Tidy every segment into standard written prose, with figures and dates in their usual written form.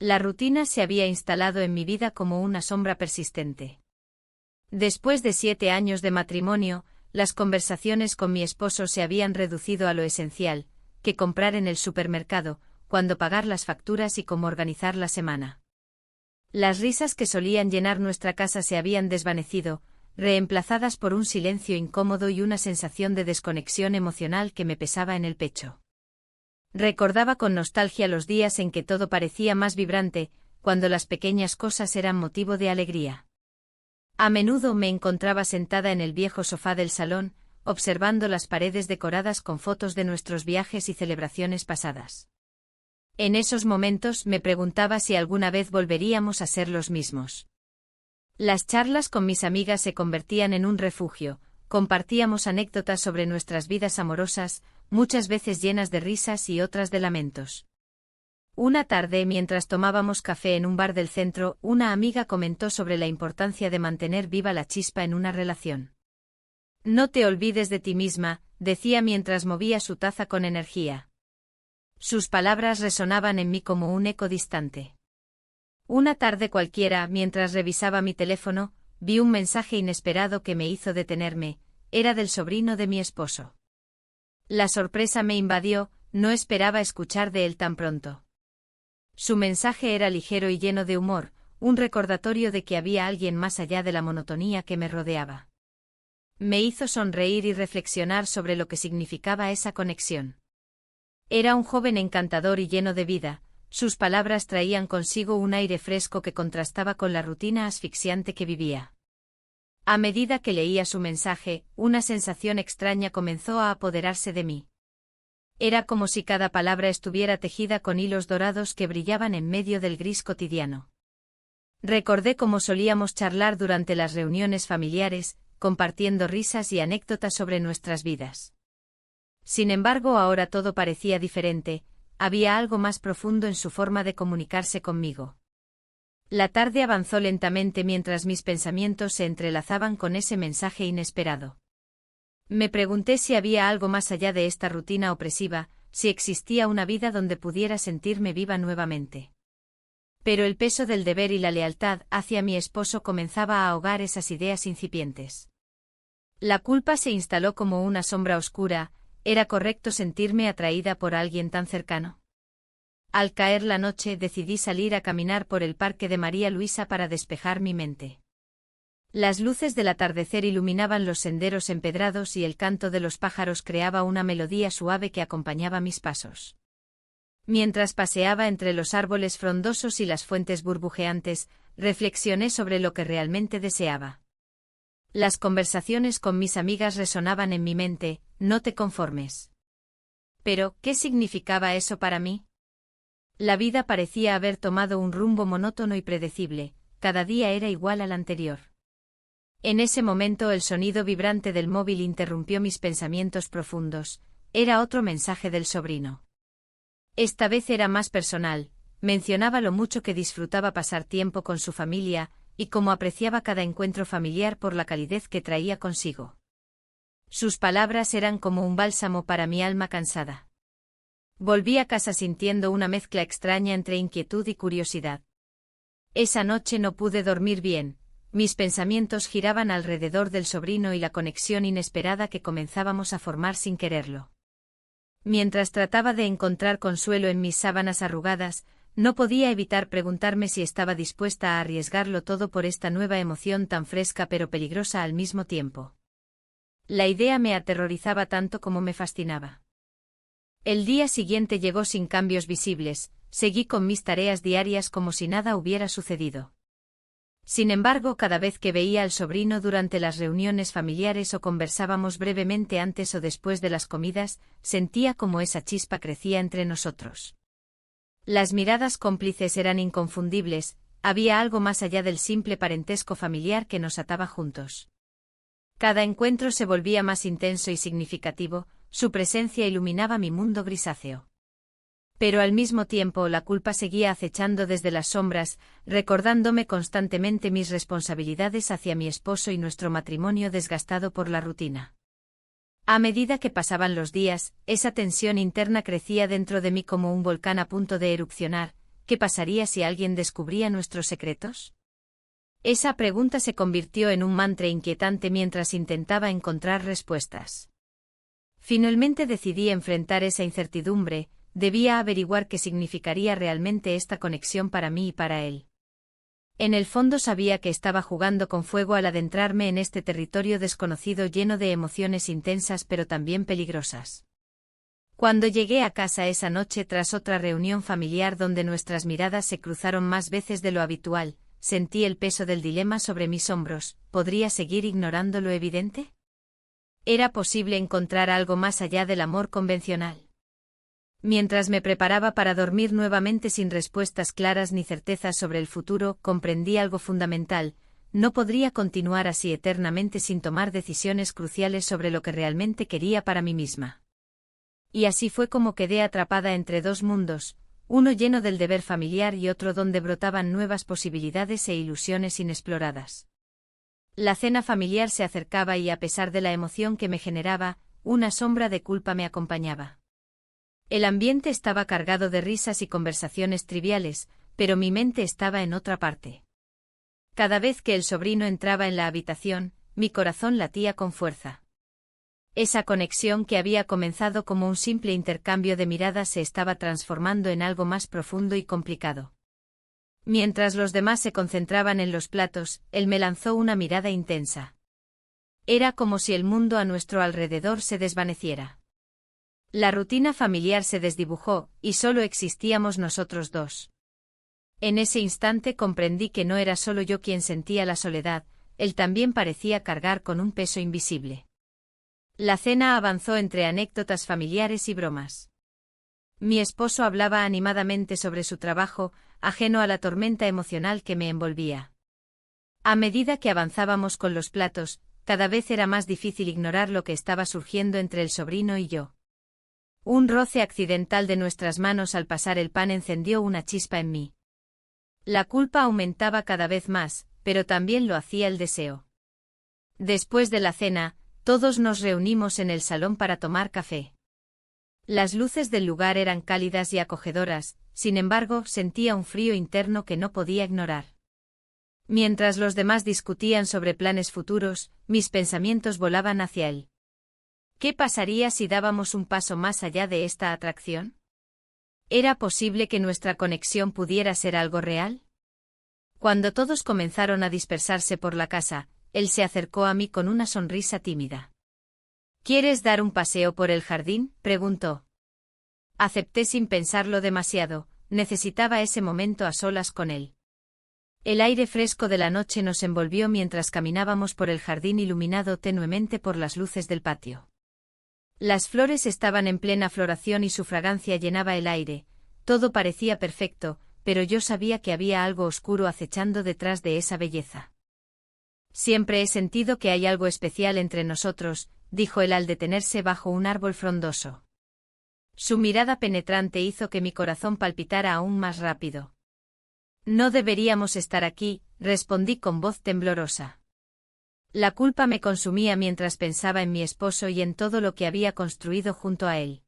La rutina se había instalado en mi vida como una sombra persistente. Después de 7 años de matrimonio, las conversaciones con mi esposo se habían reducido a lo esencial, qué comprar en el supermercado, cuándo pagar las facturas y cómo organizar la semana. Las risas que solían llenar nuestra casa se habían desvanecido, reemplazadas por un silencio incómodo y una sensación de desconexión emocional que me pesaba en el pecho. Recordaba con nostalgia los días en que todo parecía más vibrante, cuando las pequeñas cosas eran motivo de alegría. A menudo me encontraba sentada en el viejo sofá del salón, observando las paredes decoradas con fotos de nuestros viajes y celebraciones pasadas. En esos momentos me preguntaba si alguna vez volveríamos a ser los mismos. Las charlas con mis amigas se convertían en un refugio, compartíamos anécdotas sobre nuestras vidas amorosas, muchas veces llenas de risas y otras de lamentos. Una tarde, mientras tomábamos café en un bar del centro, una amiga comentó sobre la importancia de mantener viva la chispa en una relación. No te olvides de ti misma, decía mientras movía su taza con energía. Sus palabras resonaban en mí como un eco distante. Una tarde cualquiera, mientras revisaba mi teléfono, vi un mensaje inesperado que me hizo detenerme, era del sobrino de mi esposo. La sorpresa me invadió, no esperaba escuchar de él tan pronto. Su mensaje era ligero y lleno de humor, un recordatorio de que había alguien más allá de la monotonía que me rodeaba. Me hizo sonreír y reflexionar sobre lo que significaba esa conexión. Era un joven encantador y lleno de vida, sus palabras traían consigo un aire fresco que contrastaba con la rutina asfixiante que vivía. A medida que leía su mensaje, una sensación extraña comenzó a apoderarse de mí. Era como si cada palabra estuviera tejida con hilos dorados que brillaban en medio del gris cotidiano. Recordé cómo solíamos charlar durante las reuniones familiares, compartiendo risas y anécdotas sobre nuestras vidas. Sin embargo, ahora todo parecía diferente, había algo más profundo en su forma de comunicarse conmigo. La tarde avanzó lentamente mientras mis pensamientos se entrelazaban con ese mensaje inesperado. Me pregunté si había algo más allá de esta rutina opresiva, si existía una vida donde pudiera sentirme viva nuevamente. Pero el peso del deber y la lealtad hacia mi esposo comenzaba a ahogar esas ideas incipientes. La culpa se instaló como una sombra oscura. ¿Era correcto sentirme atraída por alguien tan cercano? Al caer la noche decidí salir a caminar por el parque de María Luisa para despejar mi mente. Las luces del atardecer iluminaban los senderos empedrados y el canto de los pájaros creaba una melodía suave que acompañaba mis pasos. Mientras paseaba entre los árboles frondosos y las fuentes burbujeantes, reflexioné sobre lo que realmente deseaba. Las conversaciones con mis amigas resonaban en mi mente, no te conformes. Pero, ¿qué significaba eso para mí? La vida parecía haber tomado un rumbo monótono y predecible, cada día era igual al anterior. En ese momento el sonido vibrante del móvil interrumpió mis pensamientos profundos, era otro mensaje del sobrino. Esta vez era más personal, mencionaba lo mucho que disfrutaba pasar tiempo con su familia, y cómo apreciaba cada encuentro familiar por la calidez que traía consigo. Sus palabras eran como un bálsamo para mi alma cansada. Volví a casa sintiendo una mezcla extraña entre inquietud y curiosidad. Esa noche no pude dormir bien, mis pensamientos giraban alrededor del sobrino y la conexión inesperada que comenzábamos a formar sin quererlo. Mientras trataba de encontrar consuelo en mis sábanas arrugadas, no podía evitar preguntarme si estaba dispuesta a arriesgarlo todo por esta nueva emoción tan fresca pero peligrosa al mismo tiempo. La idea me aterrorizaba tanto como me fascinaba. El día siguiente llegó sin cambios visibles, seguí con mis tareas diarias como si nada hubiera sucedido. Sin embargo, cada vez que veía al sobrino durante las reuniones familiares o conversábamos brevemente antes o después de las comidas, sentía como esa chispa crecía entre nosotros. Las miradas cómplices eran inconfundibles, había algo más allá del simple parentesco familiar que nos ataba juntos. Cada encuentro se volvía más intenso y significativo, su presencia iluminaba mi mundo grisáceo. Pero al mismo tiempo la culpa seguía acechando desde las sombras, recordándome constantemente mis responsabilidades hacia mi esposo y nuestro matrimonio desgastado por la rutina. A medida que pasaban los días, esa tensión interna crecía dentro de mí como un volcán a punto de erupcionar, ¿qué pasaría si alguien descubría nuestros secretos? Esa pregunta se convirtió en un mantra inquietante mientras intentaba encontrar respuestas. Finalmente decidí enfrentar esa incertidumbre, debía averiguar qué significaría realmente esta conexión para mí y para él. En el fondo sabía que estaba jugando con fuego al adentrarme en este territorio desconocido lleno de emociones intensas pero también peligrosas. Cuando llegué a casa esa noche tras otra reunión familiar donde nuestras miradas se cruzaron más veces de lo habitual, sentí el peso del dilema sobre mis hombros. ¿Podría seguir ignorando lo evidente? ¿Era posible encontrar algo más allá del amor convencional? Mientras me preparaba para dormir nuevamente sin respuestas claras ni certezas sobre el futuro, comprendí algo fundamental: no podría continuar así eternamente sin tomar decisiones cruciales sobre lo que realmente quería para mí misma. Y así fue como quedé atrapada entre dos mundos, uno lleno del deber familiar y otro donde brotaban nuevas posibilidades e ilusiones inexploradas. La cena familiar se acercaba y a pesar de la emoción que me generaba, una sombra de culpa me acompañaba. El ambiente estaba cargado de risas y conversaciones triviales, pero mi mente estaba en otra parte. Cada vez que el sobrino entraba en la habitación, mi corazón latía con fuerza. Esa conexión que había comenzado como un simple intercambio de miradas se estaba transformando en algo más profundo y complicado. Mientras los demás se concentraban en los platos, él me lanzó una mirada intensa. Era como si el mundo a nuestro alrededor se desvaneciera. La rutina familiar se desdibujó, y solo existíamos nosotros dos. En ese instante comprendí que no era solo yo quien sentía la soledad, él también parecía cargar con un peso invisible. La cena avanzó entre anécdotas familiares y bromas. Mi esposo hablaba animadamente sobre su trabajo, ajeno a la tormenta emocional que me envolvía. A medida que avanzábamos con los platos, cada vez era más difícil ignorar lo que estaba surgiendo entre el sobrino y yo. Un roce accidental de nuestras manos al pasar el pan encendió una chispa en mí. La culpa aumentaba cada vez más, pero también lo hacía el deseo. Después de la cena, todos nos reunimos en el salón para tomar café. Las luces del lugar eran cálidas y acogedoras, sin embargo, sentía un frío interno que no podía ignorar. Mientras los demás discutían sobre planes futuros, mis pensamientos volaban hacia él. ¿Qué pasaría si dábamos un paso más allá de esta atracción? ¿Era posible que nuestra conexión pudiera ser algo real? Cuando todos comenzaron a dispersarse por la casa, él se acercó a mí con una sonrisa tímida. ¿Quieres dar un paseo por el jardín?, preguntó. Acepté sin pensarlo demasiado, necesitaba ese momento a solas con él. El aire fresco de la noche nos envolvió mientras caminábamos por el jardín iluminado tenuemente por las luces del patio. Las flores estaban en plena floración y su fragancia llenaba el aire, todo parecía perfecto, pero yo sabía que había algo oscuro acechando detrás de esa belleza. Siempre he sentido que hay algo especial entre nosotros, dijo él al detenerse bajo un árbol frondoso. Su mirada penetrante hizo que mi corazón palpitara aún más rápido. No deberíamos estar aquí, respondí con voz temblorosa. La culpa me consumía mientras pensaba en mi esposo y en todo lo que había construido junto a él.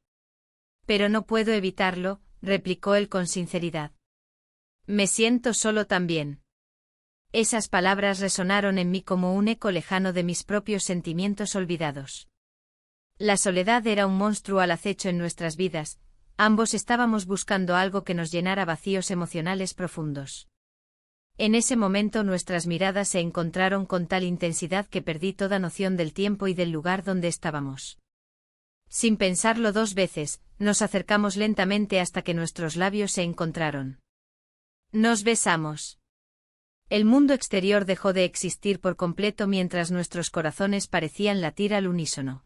Pero no puedo evitarlo, replicó él con sinceridad. Me siento solo también. Esas palabras resonaron en mí como un eco lejano de mis propios sentimientos olvidados. La soledad era un monstruo al acecho en nuestras vidas, ambos estábamos buscando algo que nos llenara vacíos emocionales profundos. En ese momento nuestras miradas se encontraron con tal intensidad que perdí toda noción del tiempo y del lugar donde estábamos. Sin pensarlo dos veces, nos acercamos lentamente hasta que nuestros labios se encontraron. Nos besamos. El mundo exterior dejó de existir por completo mientras nuestros corazones parecían latir al unísono.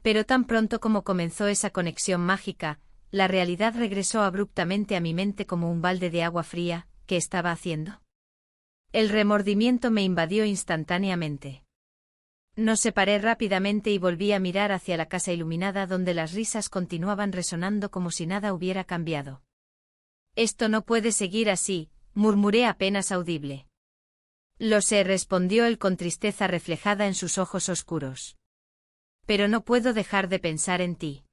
Pero tan pronto como comenzó esa conexión mágica, la realidad regresó abruptamente a mi mente como un balde de agua fría. ¿Qué estaba haciendo? El remordimiento me invadió instantáneamente. Nos separé rápidamente y volví a mirar hacia la casa iluminada donde las risas continuaban resonando como si nada hubiera cambiado. Esto no puede seguir así, murmuré apenas audible. Lo sé, respondió él con tristeza reflejada en sus ojos oscuros. Pero no puedo dejar de pensar en ti.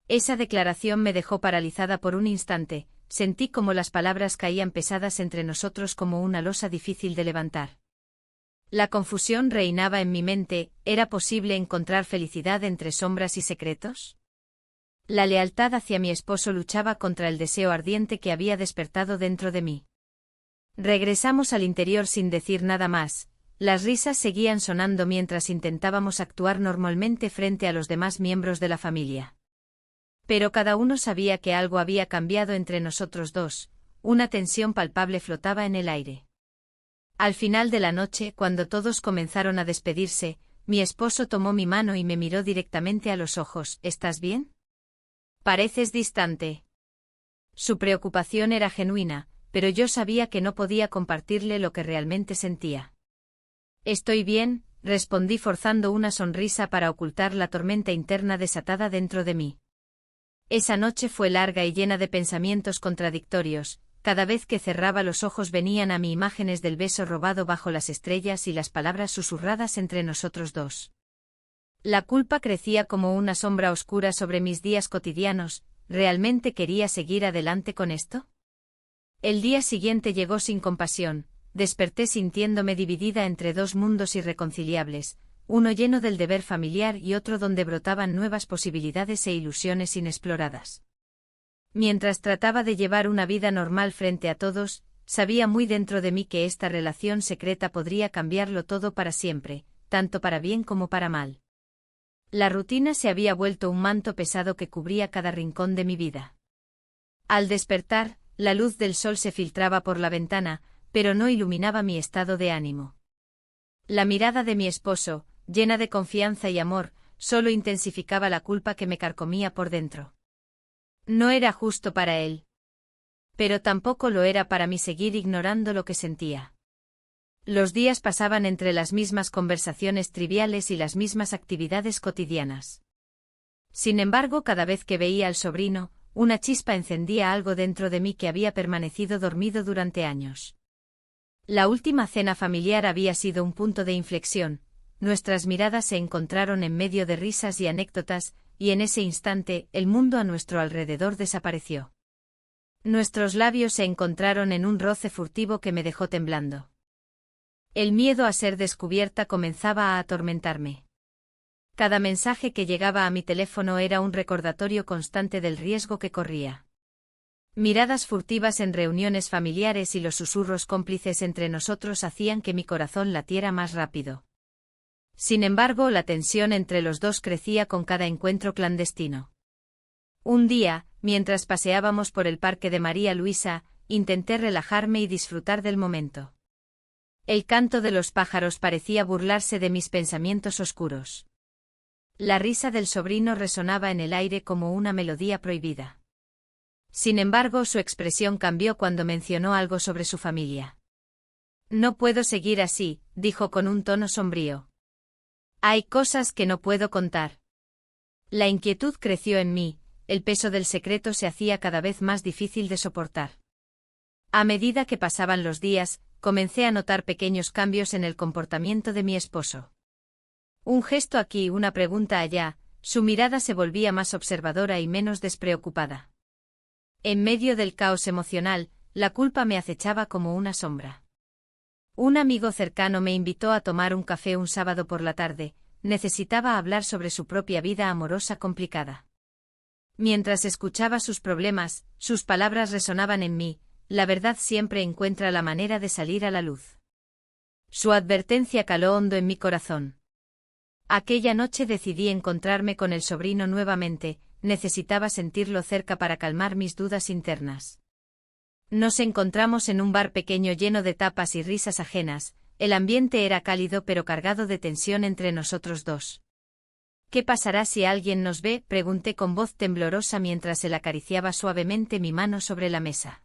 Esa declaración me dejó paralizada por un instante, sentí como las palabras caían pesadas entre nosotros como una losa difícil de levantar. La confusión reinaba en mi mente. ¿Era posible encontrar felicidad entre sombras y secretos? La lealtad hacia mi esposo luchaba contra el deseo ardiente que había despertado dentro de mí. Regresamos al interior sin decir nada más. Las risas seguían sonando mientras intentábamos actuar normalmente frente a los demás miembros de la familia. Pero cada uno sabía que algo había cambiado entre nosotros dos. Una tensión palpable flotaba en el aire. Al final de la noche, cuando todos comenzaron a despedirse, mi esposo tomó mi mano y me miró directamente a los ojos. ¿Estás bien? Pareces distante. Su preocupación era genuina, pero yo sabía que no podía compartirle lo que realmente sentía. Estoy bien, respondí forzando una sonrisa para ocultar la tormenta interna desatada dentro de mí. Esa noche fue larga y llena de pensamientos contradictorios. Cada vez que cerraba los ojos venían a mí imágenes del beso robado bajo las estrellas y las palabras susurradas entre nosotros dos. La culpa crecía como una sombra oscura sobre mis días cotidianos. ¿Realmente quería seguir adelante con esto? El día siguiente llegó sin compasión. Desperté sintiéndome dividida entre dos mundos irreconciliables, uno lleno del deber familiar y otro donde brotaban nuevas posibilidades e ilusiones inexploradas. Mientras trataba de llevar una vida normal frente a todos, sabía muy dentro de mí que esta relación secreta podría cambiarlo todo para siempre, tanto para bien como para mal. La rutina se había vuelto un manto pesado que cubría cada rincón de mi vida. Al despertar, la luz del sol se filtraba por la ventana, pero no iluminaba mi estado de ánimo. La mirada de mi esposo, llena de confianza y amor, solo intensificaba la culpa que me carcomía por dentro. No era justo para él. Pero tampoco lo era para mí seguir ignorando lo que sentía. Los días pasaban entre las mismas conversaciones triviales y las mismas actividades cotidianas. Sin embargo, cada vez que veía al sobrino, una chispa encendía algo dentro de mí que había permanecido dormido durante años. La última cena familiar había sido un punto de inflexión. Nuestras miradas se encontraron en medio de risas y anécdotas, y en ese instante, el mundo a nuestro alrededor desapareció. Nuestros labios se encontraron en un roce furtivo que me dejó temblando. El miedo a ser descubierta comenzaba a atormentarme. Cada mensaje que llegaba a mi teléfono era un recordatorio constante del riesgo que corría. Miradas furtivas en reuniones familiares y los susurros cómplices entre nosotros hacían que mi corazón latiera más rápido. Sin embargo, la tensión entre los dos crecía con cada encuentro clandestino. Un día, mientras paseábamos por el parque de María Luisa, intenté relajarme y disfrutar del momento. El canto de los pájaros parecía burlarse de mis pensamientos oscuros. La risa del sobrino resonaba en el aire como una melodía prohibida. Sin embargo, su expresión cambió cuando mencionó algo sobre su familia. No puedo seguir así, dijo con un tono sombrío. Hay cosas que no puedo contar. La inquietud creció en mí, el peso del secreto se hacía cada vez más difícil de soportar. A medida que pasaban los días, comencé a notar pequeños cambios en el comportamiento de mi esposo. Un gesto aquí, una pregunta allá, su mirada se volvía más observadora y menos despreocupada. En medio del caos emocional, la culpa me acechaba como una sombra. Un amigo cercano me invitó a tomar un café un sábado por la tarde. Necesitaba hablar sobre su propia vida amorosa complicada. Mientras escuchaba sus problemas, sus palabras resonaban en mí. La verdad siempre encuentra la manera de salir a la luz. Su advertencia caló hondo en mi corazón. Aquella noche decidí encontrarme con el sobrino nuevamente. Necesitaba sentirlo cerca para calmar mis dudas internas. Nos encontramos en un bar pequeño lleno de tapas y risas ajenas. El ambiente era cálido pero cargado de tensión entre nosotros dos. ¿Qué pasará si alguien nos ve?, pregunté con voz temblorosa mientras él acariciaba suavemente mi mano sobre la mesa.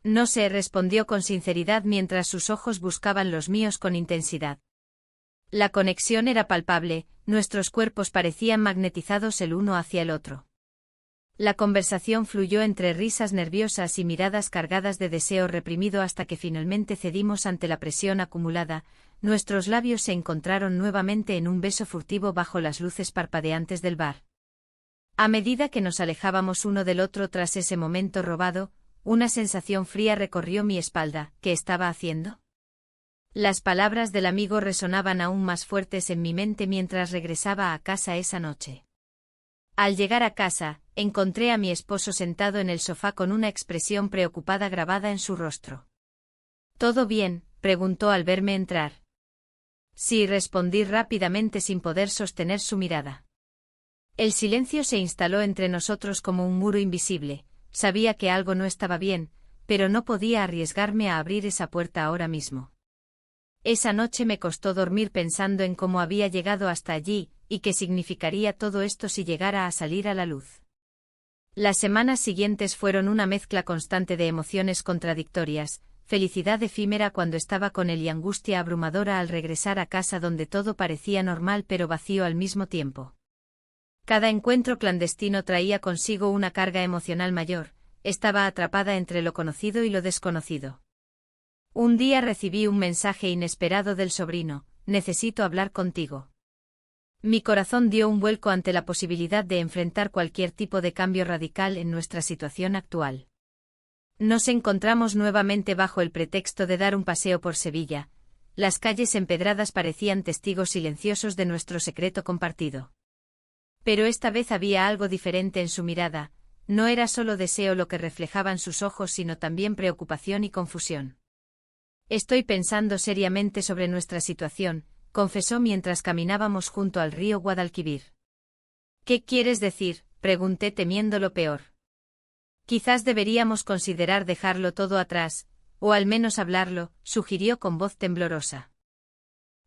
No sé, respondió con sinceridad mientras sus ojos buscaban los míos con intensidad. La conexión era palpable, nuestros cuerpos parecían magnetizados el uno hacia el otro. La conversación fluyó entre risas nerviosas y miradas cargadas de deseo reprimido hasta que finalmente cedimos ante la presión acumulada. Nuestros labios se encontraron nuevamente en un beso furtivo bajo las luces parpadeantes del bar. A medida que nos alejábamos uno del otro tras ese momento robado, una sensación fría recorrió mi espalda. ¿Qué estaba haciendo? Las palabras del amigo resonaban aún más fuertes en mi mente mientras regresaba a casa esa noche. Al llegar a casa, encontré a mi esposo sentado en el sofá con una expresión preocupada grabada en su rostro. ¿Todo bien?, preguntó al verme entrar. Sí, respondí rápidamente sin poder sostener su mirada. El silencio se instaló entre nosotros como un muro invisible. Sabía que algo no estaba bien, pero no podía arriesgarme a abrir esa puerta ahora mismo. Esa noche me costó dormir pensando en cómo había llegado hasta allí, y qué significaría todo esto si llegara a salir a la luz. Las semanas siguientes fueron una mezcla constante de emociones contradictorias, felicidad efímera cuando estaba con él y angustia abrumadora al regresar a casa donde todo parecía normal pero vacío al mismo tiempo. Cada encuentro clandestino traía consigo una carga emocional mayor. Estaba atrapada entre lo conocido y lo desconocido. Un día recibí un mensaje inesperado del sobrino: necesito hablar contigo. Mi corazón dio un vuelco ante la posibilidad de enfrentar cualquier tipo de cambio radical en nuestra situación actual. Nos encontramos nuevamente bajo el pretexto de dar un paseo por Sevilla. Las calles empedradas parecían testigos silenciosos de nuestro secreto compartido. Pero esta vez había algo diferente en su mirada. No era solo deseo lo que reflejaban sus ojos, sino también preocupación y confusión. Estoy pensando seriamente sobre nuestra situación, confesó mientras caminábamos junto al río Guadalquivir. ¿Qué quieres decir?, pregunté temiendo lo peor. Quizás deberíamos considerar dejarlo todo atrás, o al menos hablarlo, sugirió con voz temblorosa.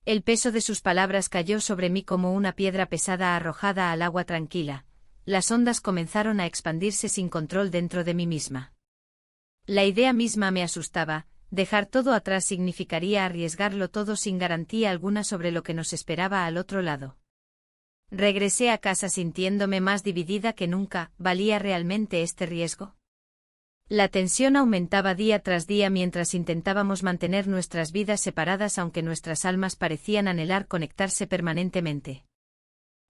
El peso de sus palabras cayó sobre mí como una piedra pesada arrojada al agua tranquila. Las ondas comenzaron a expandirse sin control dentro de mí misma. La idea misma me asustaba. Dejar todo atrás significaría arriesgarlo todo sin garantía alguna sobre lo que nos esperaba al otro lado. Regresé a casa sintiéndome más dividida que nunca. ¿Valía realmente este riesgo? La tensión aumentaba día tras día mientras intentábamos mantener nuestras vidas separadas, aunque nuestras almas parecían anhelar conectarse permanentemente.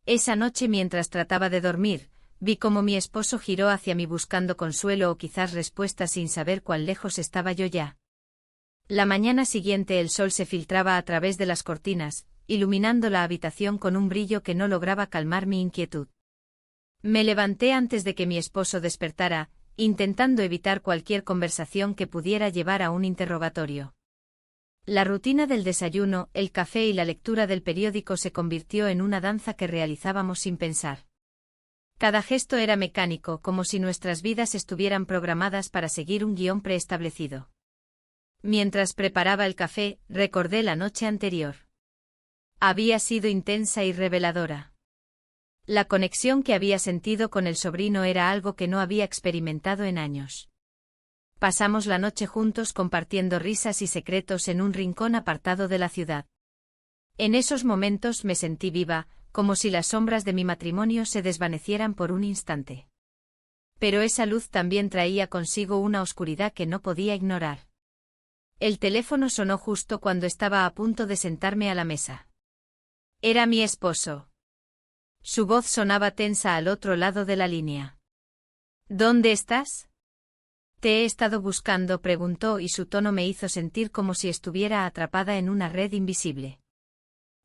Esa noche, mientras trataba de dormir, vi cómo mi esposo giró hacia mí buscando consuelo o quizás respuesta, sin saber cuán lejos estaba yo ya. La mañana siguiente el sol se filtraba a través de las cortinas, iluminando la habitación con un brillo que no lograba calmar mi inquietud. Me levanté antes de que mi esposo despertara, intentando evitar cualquier conversación que pudiera llevar a un interrogatorio. La rutina del desayuno, el café y la lectura del periódico se convirtió en una danza que realizábamos sin pensar. Cada gesto era mecánico, como si nuestras vidas estuvieran programadas para seguir un guión preestablecido. Mientras preparaba el café, recordé la noche anterior. Había sido intensa y reveladora. La conexión que había sentido con el sobrino era algo que no había experimentado en años. Pasamos la noche juntos compartiendo risas y secretos en un rincón apartado de la ciudad. En esos momentos me sentí viva, como si las sombras de mi matrimonio se desvanecieran por un instante. Pero esa luz también traía consigo una oscuridad que no podía ignorar. El teléfono sonó justo cuando estaba a punto de sentarme a la mesa. Era mi esposo. Su voz sonaba tensa al otro lado de la línea. ¿Dónde estás? Te he estado buscando, preguntó, y su tono me hizo sentir como si estuviera atrapada en una red invisible.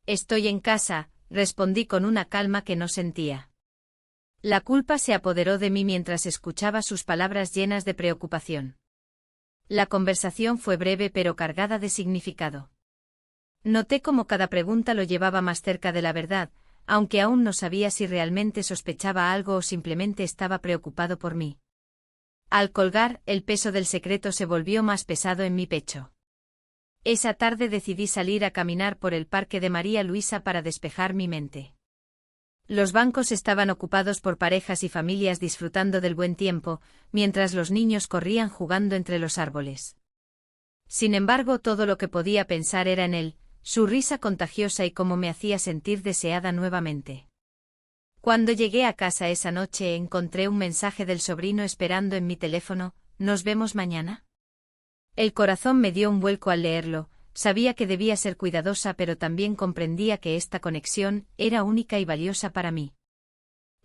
Estoy en casa, respondí con una calma que no sentía. La culpa se apoderó de mí mientras escuchaba sus palabras llenas de preocupación. La conversación fue breve pero cargada de significado. Noté cómo cada pregunta lo llevaba más cerca de la verdad, aunque aún no sabía si realmente sospechaba algo o simplemente estaba preocupado por mí. Al colgar, el peso del secreto se volvió más pesado en mi pecho. Esa tarde decidí salir a caminar por el Parque de María Luisa para despejar mi mente. Los bancos estaban ocupados por parejas y familias disfrutando del buen tiempo, mientras los niños corrían jugando entre los árboles. Sin embargo, todo lo que podía pensar era en él, su risa contagiosa y cómo me hacía sentir deseada nuevamente. Cuando llegué a casa esa noche encontré un mensaje del sobrino esperando en mi teléfono: ¿nos vemos mañana? El corazón me dio un vuelco al leerlo. Sabía que debía ser cuidadosa, pero también comprendía que esta conexión era única y valiosa para mí.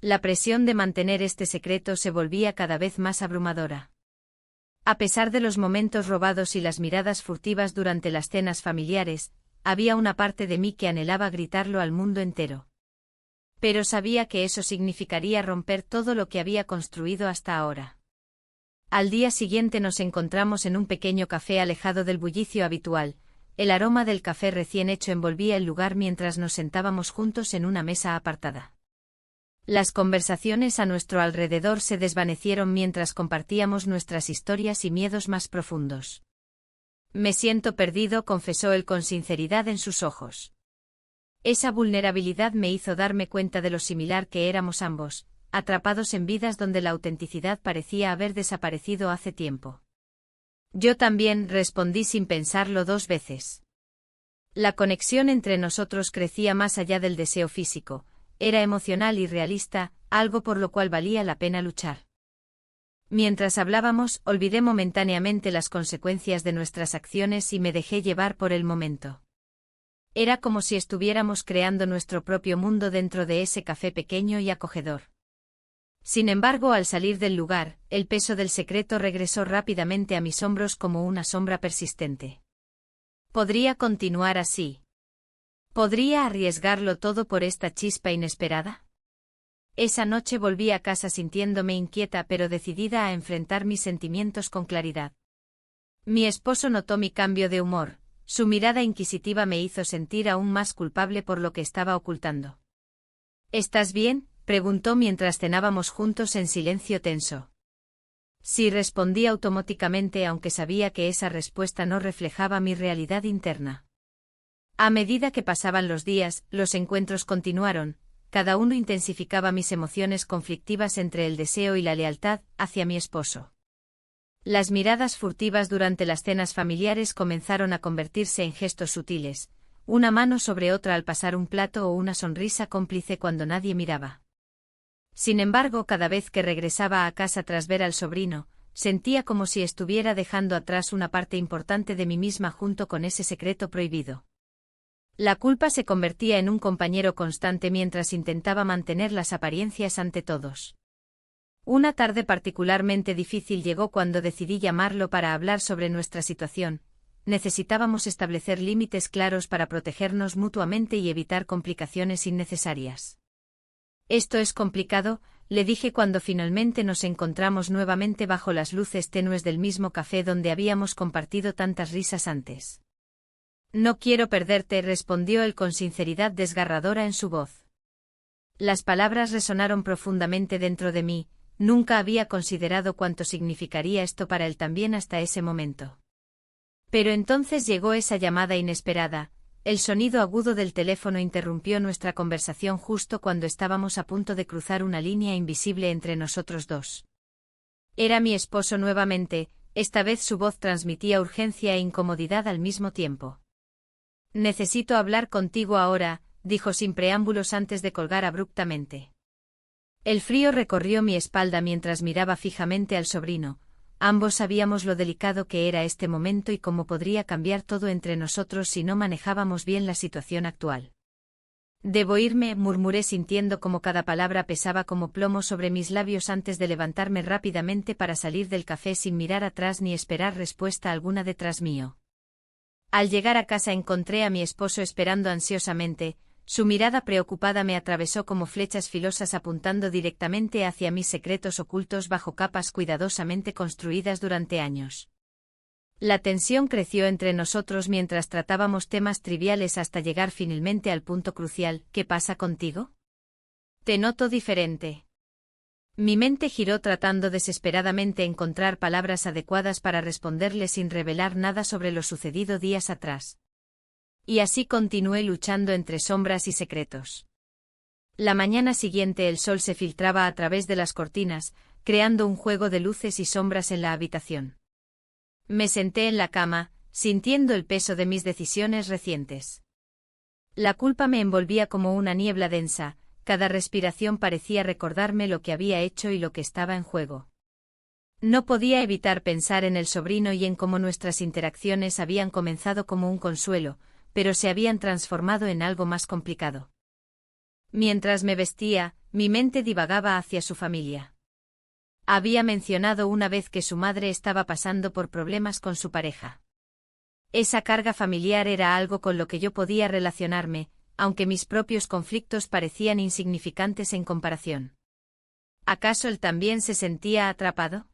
La presión de mantener este secreto se volvía cada vez más abrumadora. A pesar de los momentos robados y las miradas furtivas durante las cenas familiares, había una parte de mí que anhelaba gritarlo al mundo entero. Pero sabía que eso significaría romper todo lo que había construido hasta ahora. Al día siguiente nos encontramos en un pequeño café alejado del bullicio habitual. El aroma del café recién hecho envolvía el lugar mientras nos sentábamos juntos en una mesa apartada. Las conversaciones a nuestro alrededor se desvanecieron mientras compartíamos nuestras historias y miedos más profundos. Me siento perdido, confesó él con sinceridad en sus ojos. Esa vulnerabilidad me hizo darme cuenta de lo similar que éramos ambos, atrapados en vidas donde la autenticidad parecía haber desaparecido hace tiempo. Yo también, respondí sin pensarlo dos veces. La conexión entre nosotros crecía más allá del deseo físico, era emocional y realista, algo por lo cual valía la pena luchar. Mientras hablábamos, olvidé momentáneamente las consecuencias de nuestras acciones y me dejé llevar por el momento. Era como si estuviéramos creando nuestro propio mundo dentro de ese café pequeño y acogedor. Sin embargo, al salir del lugar, el peso del secreto regresó rápidamente a mis hombros como una sombra persistente. ¿Podría continuar así? ¿Podría arriesgarlo todo por esta chispa inesperada? Esa noche volví a casa sintiéndome inquieta pero decidida a enfrentar mis sentimientos con claridad. Mi esposo notó mi cambio de humor, su mirada inquisitiva me hizo sentir aún más culpable por lo que estaba ocultando. ¿Estás bien?, preguntó mientras cenábamos juntos en silencio tenso. Sí, respondí automáticamente aunque sabía que esa respuesta no reflejaba mi realidad interna. A medida que pasaban los días, los encuentros continuaron, cada uno intensificaba mis emociones conflictivas entre el deseo y la lealtad hacia mi esposo. Las miradas furtivas durante las cenas familiares comenzaron a convertirse en gestos sutiles, una mano sobre otra al pasar un plato o una sonrisa cómplice cuando nadie miraba. Sin embargo, cada vez que regresaba a casa tras ver al sobrino, sentía como si estuviera dejando atrás una parte importante de mí misma junto con ese secreto prohibido. La culpa se convertía en un compañero constante mientras intentaba mantener las apariencias ante todos. Una tarde particularmente difícil llegó cuando decidí llamarlo para hablar sobre nuestra situación. Necesitábamos establecer límites claros para protegernos mutuamente y evitar complicaciones innecesarias. «Esto es complicado», le dije cuando finalmente nos encontramos nuevamente bajo las luces tenues del mismo café donde habíamos compartido tantas risas antes. «No quiero perderte», respondió él con sinceridad desgarradora en su voz. Las palabras resonaron profundamente dentro de mí, nunca había considerado cuánto significaría esto para él también hasta ese momento. Pero entonces llegó esa llamada inesperada, el sonido agudo del teléfono interrumpió nuestra conversación justo cuando estábamos a punto de cruzar una línea invisible entre nosotros dos. Era mi esposo nuevamente, esta vez su voz transmitía urgencia e incomodidad al mismo tiempo. «Necesito hablar contigo ahora», dijo sin preámbulos antes de colgar abruptamente. El frío recorrió mi espalda mientras miraba fijamente al sobrino. Ambos sabíamos lo delicado que era este momento y cómo podría cambiar todo entre nosotros si no manejábamos bien la situación actual. «Debo irme», murmuré sintiendo como cada palabra pesaba como plomo sobre mis labios antes de levantarme rápidamente para salir del café sin mirar atrás ni esperar respuesta alguna detrás mío. Al llegar a casa encontré a mi esposo esperando ansiosamente, su mirada preocupada me atravesó como flechas filosas apuntando directamente hacia mis secretos ocultos bajo capas cuidadosamente construidas durante años. La tensión creció entre nosotros mientras tratábamos temas triviales hasta llegar finalmente al punto crucial. «¿Qué pasa contigo? Te noto diferente». Mi mente giró tratando desesperadamente encontrar palabras adecuadas para responderle sin revelar nada sobre lo sucedido días atrás. Y así continué luchando entre sombras y secretos. La mañana siguiente el sol se filtraba a través de las cortinas, creando un juego de luces y sombras en la habitación. Me senté en la cama, sintiendo el peso de mis decisiones recientes. La culpa me envolvía como una niebla densa, cada respiración parecía recordarme lo que había hecho y lo que estaba en juego. No podía evitar pensar en el sobrino y en cómo nuestras interacciones habían comenzado como un consuelo, pero se habían transformado en algo más complicado. Mientras me vestía, mi mente divagaba hacia su familia. Había mencionado una vez que su madre estaba pasando por problemas con su pareja. Esa carga familiar era algo con lo que yo podía relacionarme, aunque mis propios conflictos parecían insignificantes en comparación. ¿Acaso él también se sentía atrapado?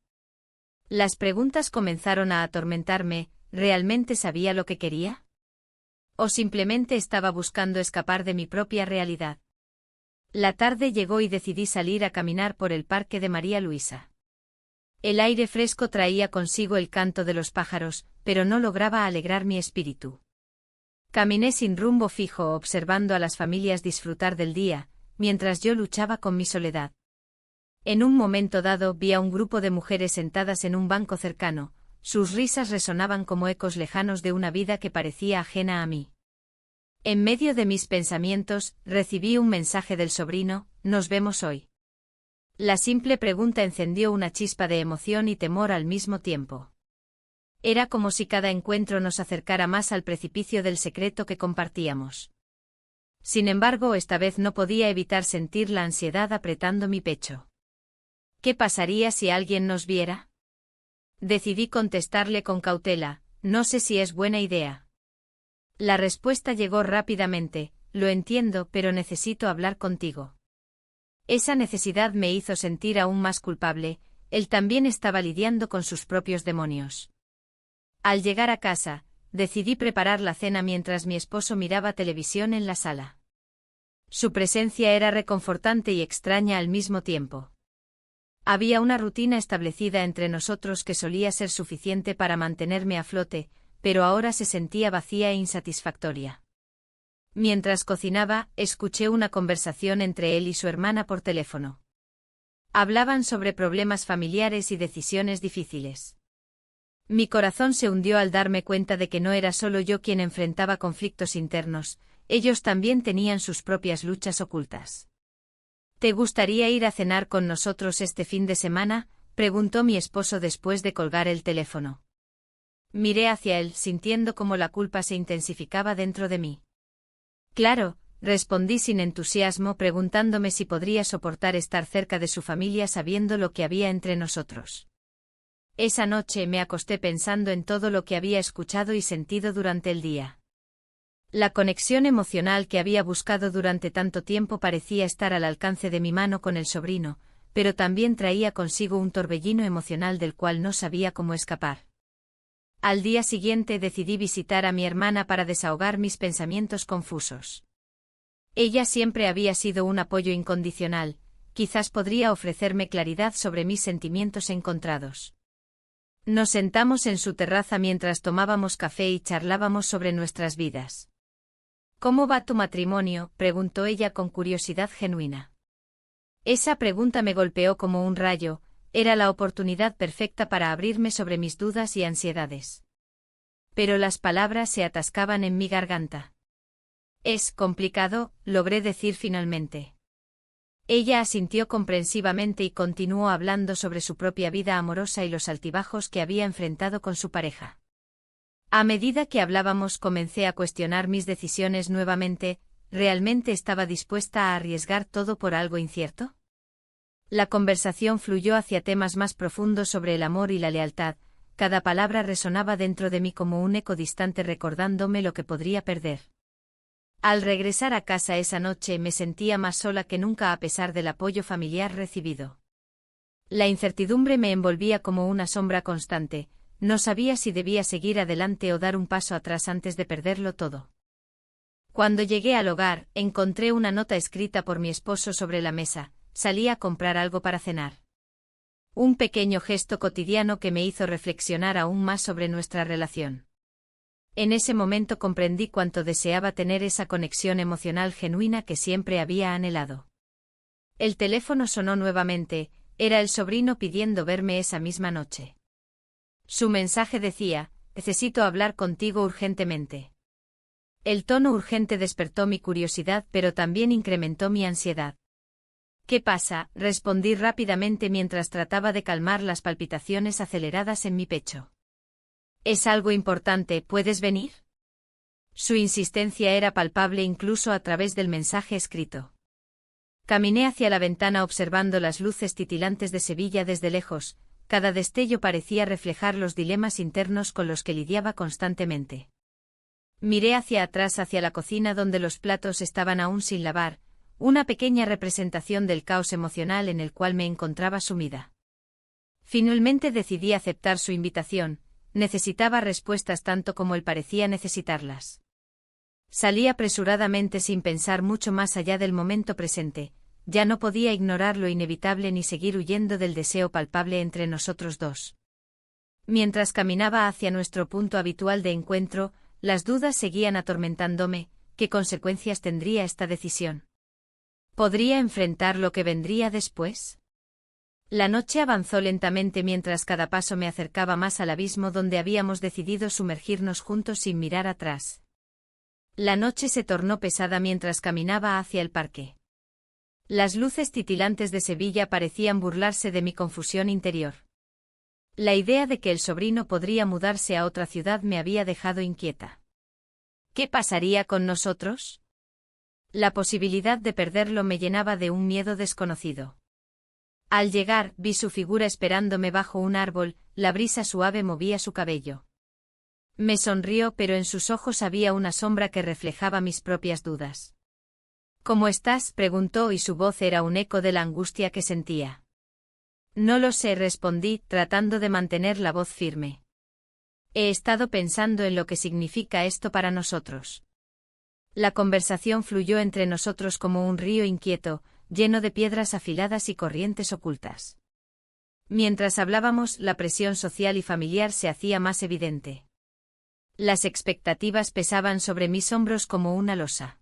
Las preguntas comenzaron a atormentarme. ¿Realmente sabía lo que quería? ¿O simplemente estaba buscando escapar de mi propia realidad? La tarde llegó y decidí salir a caminar por el parque de María Luisa. El aire fresco traía consigo el canto de los pájaros, pero no lograba alegrar mi espíritu. Caminé sin rumbo fijo observando a las familias disfrutar del día, mientras yo luchaba con mi soledad. En un momento dado vi a un grupo de mujeres sentadas en un banco cercano. Sus risas resonaban como ecos lejanos de una vida que parecía ajena a mí. En medio de mis pensamientos, recibí un mensaje del sobrino: ¿nos vemos hoy? La simple pregunta encendió una chispa de emoción y temor al mismo tiempo. Era como si cada encuentro nos acercara más al precipicio del secreto que compartíamos. Sin embargo, esta vez no podía evitar sentir la ansiedad apretando mi pecho. ¿Qué pasaría si alguien nos viera? Decidí contestarle con cautela: no sé si es buena idea. La respuesta llegó rápidamente: lo entiendo, pero necesito hablar contigo. Esa necesidad me hizo sentir aún más culpable. Él también estaba lidiando con sus propios demonios. Al llegar a casa, decidí preparar la cena mientras mi esposo miraba televisión en la sala. Su presencia era reconfortante y extraña al mismo tiempo. Había una rutina establecida entre nosotros que solía ser suficiente para mantenerme a flote, pero ahora se sentía vacía e insatisfactoria. Mientras cocinaba, escuché una conversación entre él y su hermana por teléfono. Hablaban sobre problemas familiares y decisiones difíciles. Mi corazón se hundió al darme cuenta de que no era solo yo quien enfrentaba conflictos internos, ellos también tenían sus propias luchas ocultas. ¿Te gustaría ir a cenar con nosotros este fin de semana?, preguntó mi esposo después de colgar el teléfono. Miré hacia él, sintiendo cómo la culpa se intensificaba dentro de mí. Claro, respondí sin entusiasmo, preguntándome si podría soportar estar cerca de su familia sabiendo lo que había entre nosotros. Esa noche me acosté pensando en todo lo que había escuchado y sentido durante el día. La conexión emocional que había buscado durante tanto tiempo parecía estar al alcance de mi mano con el sobrino, pero también traía consigo un torbellino emocional del cual no sabía cómo escapar. Al día siguiente decidí visitar a mi hermana para desahogar mis pensamientos confusos. Ella siempre había sido un apoyo incondicional, quizás podría ofrecerme claridad sobre mis sentimientos encontrados. Nos sentamos en su terraza mientras tomábamos café y charlábamos sobre nuestras vidas. ¿Cómo va tu matrimonio?, preguntó ella con curiosidad genuina. Esa pregunta me golpeó como un rayo. Era la oportunidad perfecta para abrirme sobre mis dudas y ansiedades. Pero las palabras se atascaban en mi garganta. Es complicado, logré decir finalmente. Ella asintió comprensivamente y continuó hablando sobre su propia vida amorosa y los altibajos que había enfrentado con su pareja. A medida que hablábamos comencé a cuestionar mis decisiones nuevamente. ¿Realmente estaba dispuesta a arriesgar todo por algo incierto? La conversación fluyó hacia temas más profundos sobre el amor y la lealtad. Cada palabra resonaba dentro de mí como un eco distante recordándome lo que podría perder. Al regresar a casa esa noche me sentía más sola que nunca a pesar del apoyo familiar recibido. La incertidumbre me envolvía como una sombra constante. No sabía si debía seguir adelante o dar un paso atrás antes de perderlo todo. Cuando llegué al hogar, encontré una nota escrita por mi esposo sobre la mesa: salí a comprar algo para cenar. Un pequeño gesto cotidiano que me hizo reflexionar aún más sobre nuestra relación. En ese momento comprendí cuánto deseaba tener esa conexión emocional genuina que siempre había anhelado. El teléfono sonó nuevamente. Era el sobrino pidiendo verme esa misma noche. Su mensaje decía: necesito hablar contigo urgentemente. El tono urgente despertó mi curiosidad, pero también incrementó mi ansiedad. ¿Qué pasa?, respondí rápidamente mientras trataba de calmar las palpitaciones aceleradas en mi pecho. ¿Es algo importante? ¿Puedes venir? Su insistencia era palpable incluso a través del mensaje escrito. Caminé hacia la ventana observando las luces titilantes de Sevilla desde lejos, cada destello parecía reflejar los dilemas internos con los que lidiaba constantemente. Miré hacia atrás hacia la cocina donde los platos estaban aún sin lavar, una pequeña representación del caos emocional en el cual me encontraba sumida. Finalmente decidí aceptar su invitación, necesitaba respuestas tanto como él parecía necesitarlas. Salí apresuradamente sin pensar mucho más allá del momento presente, ya no podía ignorar lo inevitable ni seguir huyendo del deseo palpable entre nosotros dos. Mientras caminaba hacia nuestro punto habitual de encuentro, las dudas seguían atormentándome. ¿Qué consecuencias tendría esta decisión? ¿Podría enfrentar lo que vendría después? La noche avanzó lentamente mientras cada paso me acercaba más al abismo donde habíamos decidido sumergirnos juntos sin mirar atrás. La noche se tornó pesada mientras caminaba hacia el parque. Las luces titilantes de Sevilla parecían burlarse de mi confusión interior. La idea de que el sobrino podría mudarse a otra ciudad me había dejado inquieta. ¿Qué pasaría con nosotros? La posibilidad de perderlo me llenaba de un miedo desconocido. Al llegar, vi su figura esperándome bajo un árbol, la brisa suave movía su cabello. Me sonrió, pero en sus ojos había una sombra que reflejaba mis propias dudas. ¿Cómo estás?, preguntó y su voz era un eco de la angustia que sentía. No lo sé, respondí, tratando de mantener la voz firme. He estado pensando en lo que significa esto para nosotros. La conversación fluyó entre nosotros como un río inquieto, lleno de piedras afiladas y corrientes ocultas. Mientras hablábamos, la presión social y familiar se hacía más evidente. Las expectativas pesaban sobre mis hombros como una losa.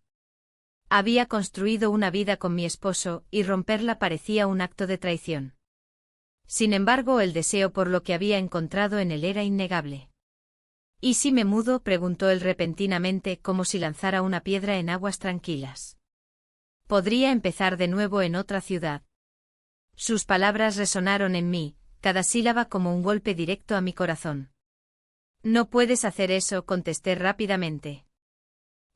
Había construido una vida con mi esposo, y romperla parecía un acto de traición. Sin embargo, el deseo por lo que había encontrado en él era innegable. ¿Y si me mudo?, preguntó él repentinamente, como si lanzara una piedra en aguas tranquilas. Podría empezar de nuevo en otra ciudad. Sus palabras resonaron en mí, cada sílaba como un golpe directo a mi corazón. No puedes hacer eso, contesté rápidamente.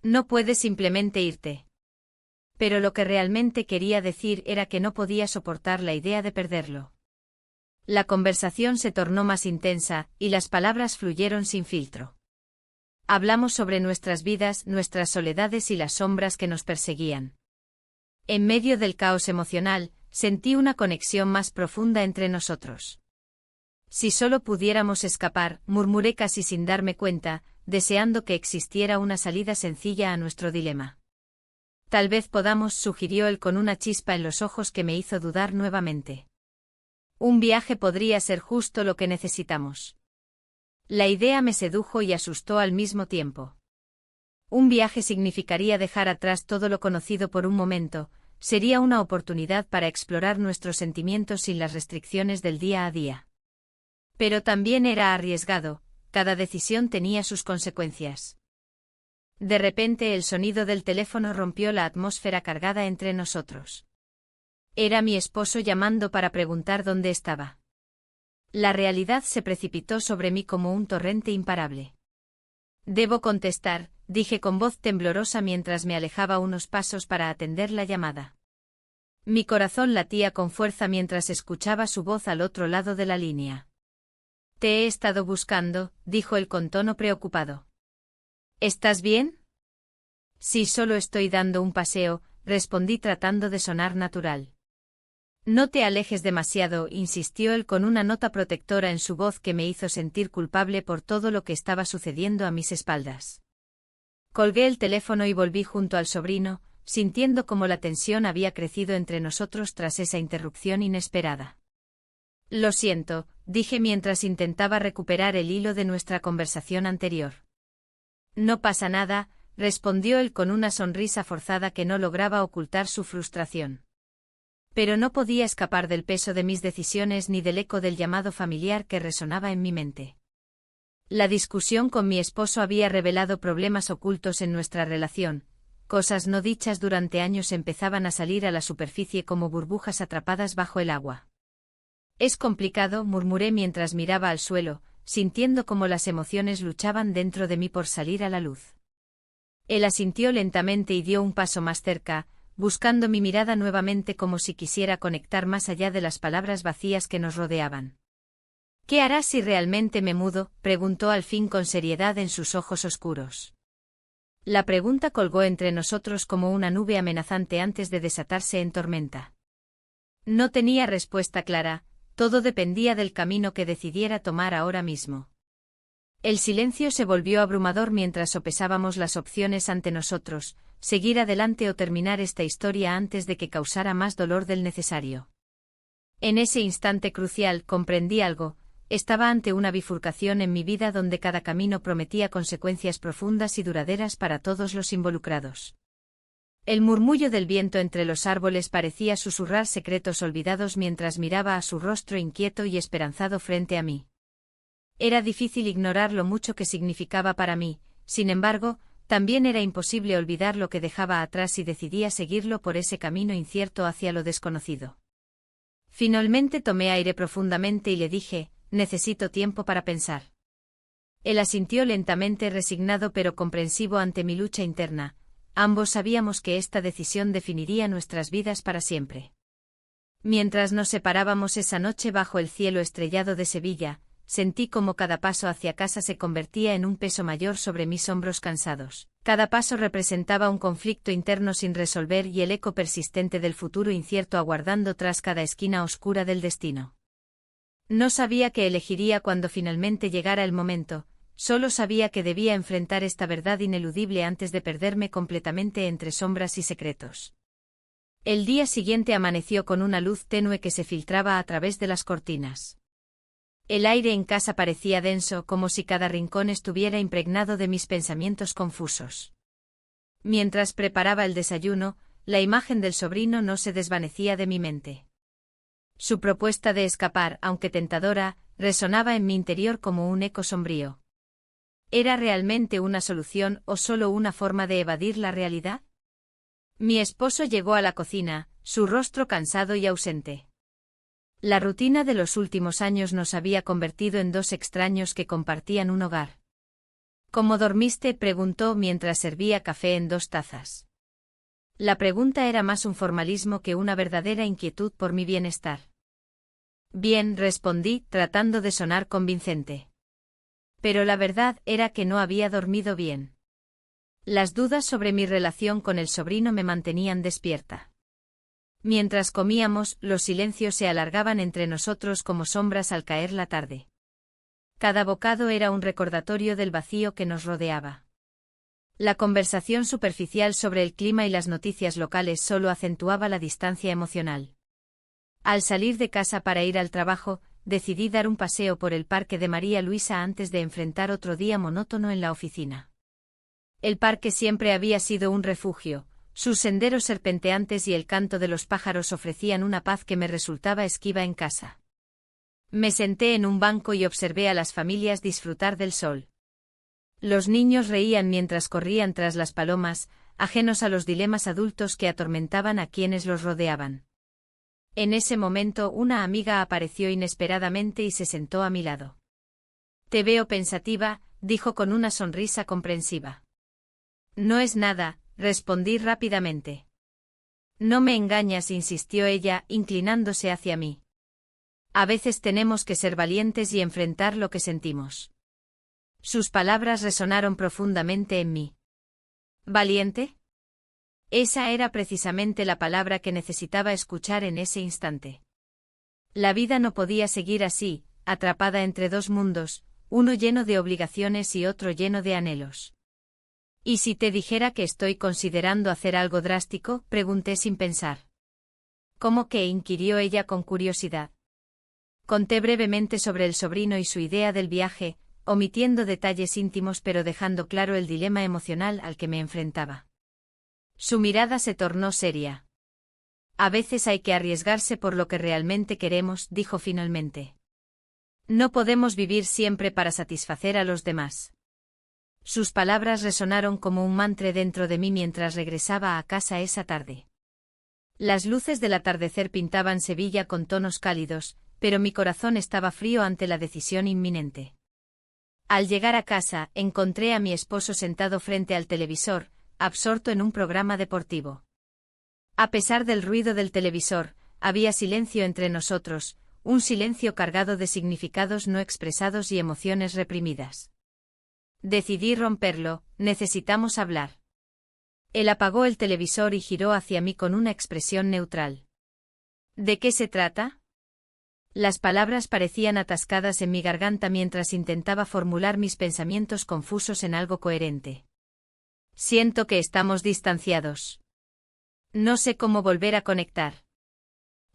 No puedes simplemente irte. Pero lo que realmente quería decir era que no podía soportar la idea de perderlo. La conversación se tornó más intensa, y las palabras fluyeron sin filtro. Hablamos sobre nuestras vidas, nuestras soledades y las sombras que nos perseguían. En medio del caos emocional, sentí una conexión más profunda entre nosotros. Si solo pudiéramos escapar, murmuré casi sin darme cuenta, deseando que existiera una salida sencilla a nuestro dilema. Tal vez podamos, sugirió él con una chispa en los ojos que me hizo dudar nuevamente. Un viaje podría ser justo lo que necesitamos. La idea me sedujo y asustó al mismo tiempo. Un viaje significaría dejar atrás todo lo conocido por un momento, sería una oportunidad para explorar nuestros sentimientos sin las restricciones del día a día. Pero también era arriesgado, cada decisión tenía sus consecuencias. De repente el sonido del teléfono rompió la atmósfera cargada entre nosotros. Era mi esposo llamando para preguntar dónde estaba. La realidad se precipitó sobre mí como un torrente imparable. Debo contestar, dije con voz temblorosa mientras me alejaba unos pasos para atender la llamada. Mi corazón latía con fuerza mientras escuchaba su voz al otro lado de la línea. Te he estado buscando, dijo él con tono preocupado. ¿Estás bien? Sí, solo estoy dando un paseo, respondí tratando de sonar natural. No te alejes demasiado, insistió él con una nota protectora en su voz que me hizo sentir culpable por todo lo que estaba sucediendo a mis espaldas. Colgué el teléfono y volví junto al sobrino, sintiendo cómo la tensión había crecido entre nosotros tras esa interrupción inesperada. Lo siento, dije mientras intentaba recuperar el hilo de nuestra conversación anterior. No pasa nada, respondió él con una sonrisa forzada que no lograba ocultar su frustración. Pero no podía escapar del peso de mis decisiones ni del eco del llamado familiar que resonaba en mi mente. La discusión con mi esposo había revelado problemas ocultos en nuestra relación, cosas no dichas durante años empezaban a salir a la superficie como burbujas atrapadas bajo el agua. Es complicado, murmuré mientras miraba al suelo, sintiendo cómo las emociones luchaban dentro de mí por salir a la luz. Él asintió lentamente y dio un paso más cerca, buscando mi mirada nuevamente como si quisiera conectar más allá de las palabras vacías que nos rodeaban. «¿Qué harás si realmente me mudo?», preguntó al fin con seriedad en sus ojos oscuros. La pregunta colgó entre nosotros como una nube amenazante antes de desatarse en tormenta. No tenía respuesta clara, todo dependía del camino que decidiera tomar ahora mismo. El silencio se volvió abrumador mientras sopesábamos las opciones ante nosotros, seguir adelante o terminar esta historia antes de que causara más dolor del necesario. En ese instante crucial comprendí algo. Estaba ante una bifurcación en mi vida donde cada camino prometía consecuencias profundas y duraderas para todos los involucrados. El murmullo del viento entre los árboles parecía susurrar secretos olvidados mientras miraba a su rostro inquieto y esperanzado frente a mí. Era difícil ignorar lo mucho que significaba para mí, sin embargo, también era imposible olvidar lo que dejaba atrás y decidía seguirlo por ese camino incierto hacia lo desconocido. Finalmente tomé aire profundamente y le dije: «Necesito tiempo para pensar». Él asintió lentamente, resignado pero comprensivo ante mi lucha interna. Ambos sabíamos que esta decisión definiría nuestras vidas para siempre. Mientras nos separábamos esa noche bajo el cielo estrellado de Sevilla, sentí como cada paso hacia casa se convertía en un peso mayor sobre mis hombros cansados. Cada paso representaba un conflicto interno sin resolver y el eco persistente del futuro incierto aguardando tras cada esquina oscura del destino. No sabía qué elegiría cuando finalmente llegara el momento, solo sabía que debía enfrentar esta verdad ineludible antes de perderme completamente entre sombras y secretos. El día siguiente amaneció con una luz tenue que se filtraba a través de las cortinas. El aire en casa parecía denso, como si cada rincón estuviera impregnado de mis pensamientos confusos. Mientras preparaba el desayuno, la imagen del sobrino no se desvanecía de mi mente. Su propuesta de escapar, aunque tentadora, resonaba en mi interior como un eco sombrío. ¿Era realmente una solución o solo una forma de evadir la realidad? Mi esposo llegó a la cocina, su rostro cansado y ausente. La rutina de los últimos años nos había convertido en dos extraños que compartían un hogar. «¿Cómo dormiste?», preguntó mientras servía café en 2 tazas. La pregunta era más un formalismo que una verdadera inquietud por mi bienestar. «Bien», respondí, tratando de sonar convincente. Pero la verdad era que no había dormido bien. Las dudas sobre mi relación con el sobrino me mantenían despierta. Mientras comíamos, los silencios se alargaban entre nosotros como sombras al caer la tarde. Cada bocado era un recordatorio del vacío que nos rodeaba. La conversación superficial sobre el clima y las noticias locales solo acentuaba la distancia emocional. Al salir de casa para ir al trabajo, decidí dar un paseo por el parque de María Luisa antes de enfrentar otro día monótono en la oficina. El parque siempre había sido un refugio, sus senderos serpenteantes y el canto de los pájaros ofrecían una paz que me resultaba esquiva en casa. Me senté en un banco y observé a las familias disfrutar del sol. Los niños reían mientras corrían tras las palomas, ajenos a los dilemas adultos que atormentaban a quienes los rodeaban. En ese momento una amiga apareció inesperadamente y se sentó a mi lado. «Te veo pensativa», dijo con una sonrisa comprensiva. «No es nada», respondí rápidamente. «No me engañas», insistió ella, inclinándose hacia mí. «A veces tenemos que ser valientes y enfrentar lo que sentimos». Sus palabras resonaron profundamente en mí. ¿Valiente? Esa era precisamente la palabra que necesitaba escuchar en ese instante. La vida no podía seguir así, atrapada entre dos mundos, uno lleno de obligaciones y otro lleno de anhelos. «¿Y si te dijera que estoy considerando hacer algo drástico?», pregunté sin pensar. «¿Cómo que?», inquirió ella con curiosidad. Conté brevemente sobre el sobrino y su idea del viaje, omitiendo detalles íntimos pero dejando claro el dilema emocional al que me enfrentaba. Su mirada se tornó seria. «A veces hay que arriesgarse por lo que realmente queremos», dijo finalmente. «No podemos vivir siempre para satisfacer a los demás». Sus palabras resonaron como un mantra dentro de mí mientras regresaba a casa esa tarde. Las luces del atardecer pintaban Sevilla con tonos cálidos, pero mi corazón estaba frío ante la decisión inminente. Al llegar a casa, encontré a mi esposo sentado frente al televisor, absorto en un programa deportivo. A pesar del ruido del televisor, había silencio entre nosotros, un silencio cargado de significados no expresados y emociones reprimidas. Decidí romperlo, necesitamos hablar. Él apagó el televisor y giró hacia mí con una expresión neutral. ¿De qué se trata? Las palabras parecían atascadas en mi garganta mientras intentaba formular mis pensamientos confusos en algo coherente. Siento que estamos distanciados. No sé cómo volver a conectar.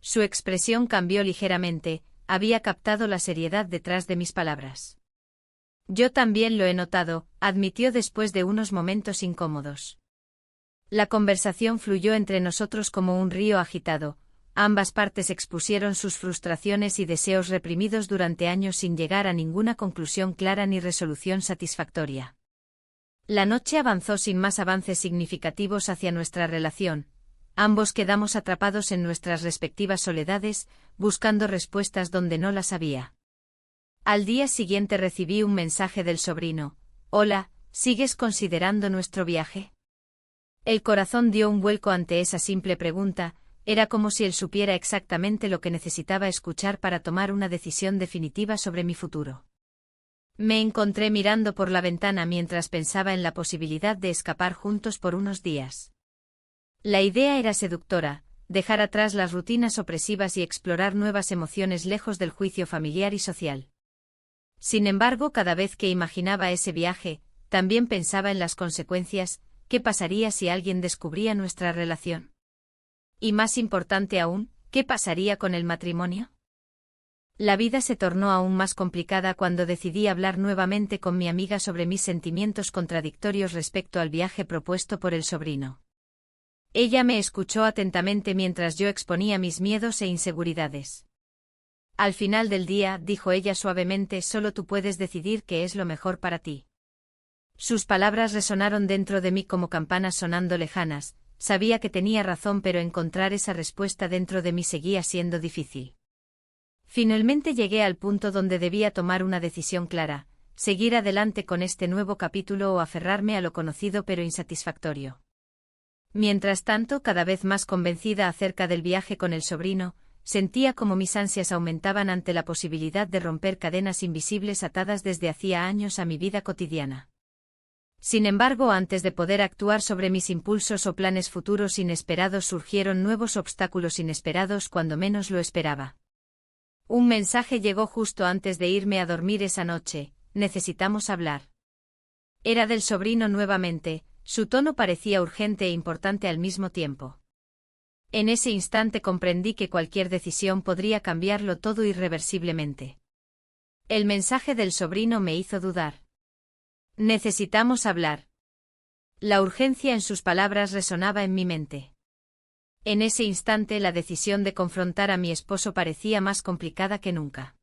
Su expresión cambió ligeramente, había captado la seriedad detrás de mis palabras. Yo también lo he notado, admitió después de unos momentos incómodos. La conversación fluyó entre nosotros como un río agitado, ambas partes expusieron sus frustraciones y deseos reprimidos durante años sin llegar a ninguna conclusión clara ni resolución satisfactoria. La noche avanzó sin más avances significativos hacia nuestra relación. Ambos quedamos atrapados en nuestras respectivas soledades, buscando respuestas donde no las había. Al día siguiente recibí un mensaje del sobrino. Hola, ¿sigues considerando nuestro viaje? El corazón dio un vuelco ante esa simple pregunta, era como si él supiera exactamente lo que necesitaba escuchar para tomar una decisión definitiva sobre mi futuro. Me encontré mirando por la ventana mientras pensaba en la posibilidad de escapar juntos por unos días. La idea era seductora, dejar atrás las rutinas opresivas y explorar nuevas emociones lejos del juicio familiar y social. Sin embargo, cada vez que imaginaba ese viaje, también pensaba en las consecuencias, ¿qué pasaría si alguien descubría nuestra relación? Y más importante aún, ¿qué pasaría con el matrimonio? La vida se tornó aún más complicada cuando decidí hablar nuevamente con mi amiga sobre mis sentimientos contradictorios respecto al viaje propuesto por el sobrino. Ella me escuchó atentamente mientras yo exponía mis miedos e inseguridades. Al final del día, dijo ella suavemente, solo tú puedes decidir qué es lo mejor para ti. Sus palabras resonaron dentro de mí como campanas sonando lejanas, sabía que tenía razón, pero encontrar esa respuesta dentro de mí seguía siendo difícil. Finalmente llegué al punto donde debía tomar una decisión clara, seguir adelante con este nuevo capítulo o aferrarme a lo conocido pero insatisfactorio. Mientras tanto, cada vez más convencida acerca del viaje con el sobrino, sentía como mis ansias aumentaban ante la posibilidad de romper cadenas invisibles atadas desde hacía años a mi vida cotidiana. Sin embargo, antes de poder actuar sobre mis impulsos o planes futuros inesperados, surgieron nuevos obstáculos inesperados cuando menos lo esperaba. Un mensaje llegó justo antes de irme a dormir esa noche: necesitamos hablar. Era del sobrino nuevamente, su tono parecía urgente e importante al mismo tiempo. En ese instante comprendí que cualquier decisión podría cambiarlo todo irreversiblemente. El mensaje del sobrino me hizo dudar. Necesitamos hablar. La urgencia en sus palabras resonaba en mi mente. En ese instante la decisión de confrontar a mi esposo parecía más complicada que nunca.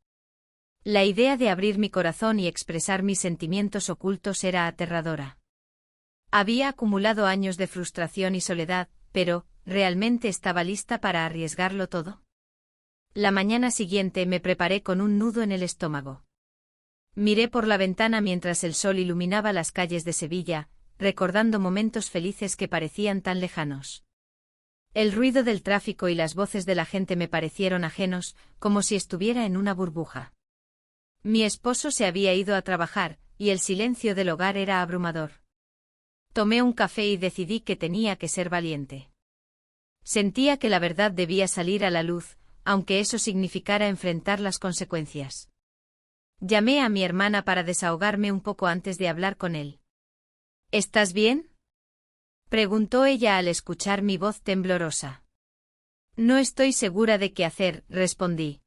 La idea de abrir mi corazón y expresar mis sentimientos ocultos era aterradora. Había acumulado años de frustración y soledad, pero, ¿realmente estaba lista para arriesgarlo todo? La mañana siguiente me preparé con un nudo en el estómago. Miré por la ventana mientras el sol iluminaba las calles de Sevilla, recordando momentos felices que parecían tan lejanos. El ruido del tráfico y las voces de la gente me parecieron ajenos, como si estuviera en una burbuja. Mi esposo se había ido a trabajar, y el silencio del hogar era abrumador. Tomé un café y decidí que tenía que ser valiente. Sentía que la verdad debía salir a la luz, aunque eso significara enfrentar las consecuencias. Llamé a mi hermana para desahogarme un poco antes de hablar con él. ¿Estás bien?, preguntó ella al escuchar mi voz temblorosa. No estoy segura de qué hacer, respondí.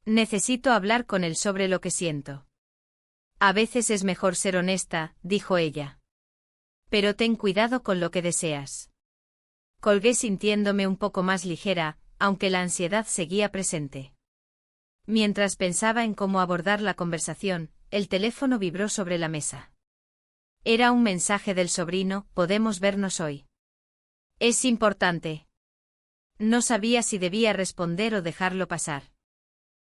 Necesito hablar con él sobre lo que siento. A veces es mejor ser honesta, dijo ella. Pero ten cuidado con lo que deseas. Colgué sintiéndome un poco más ligera, aunque la ansiedad seguía presente. Mientras pensaba en cómo abordar la conversación, el teléfono vibró sobre la mesa. Era un mensaje del sobrino: podemos vernos hoy. Es importante. No sabía si debía responder o dejarlo pasar.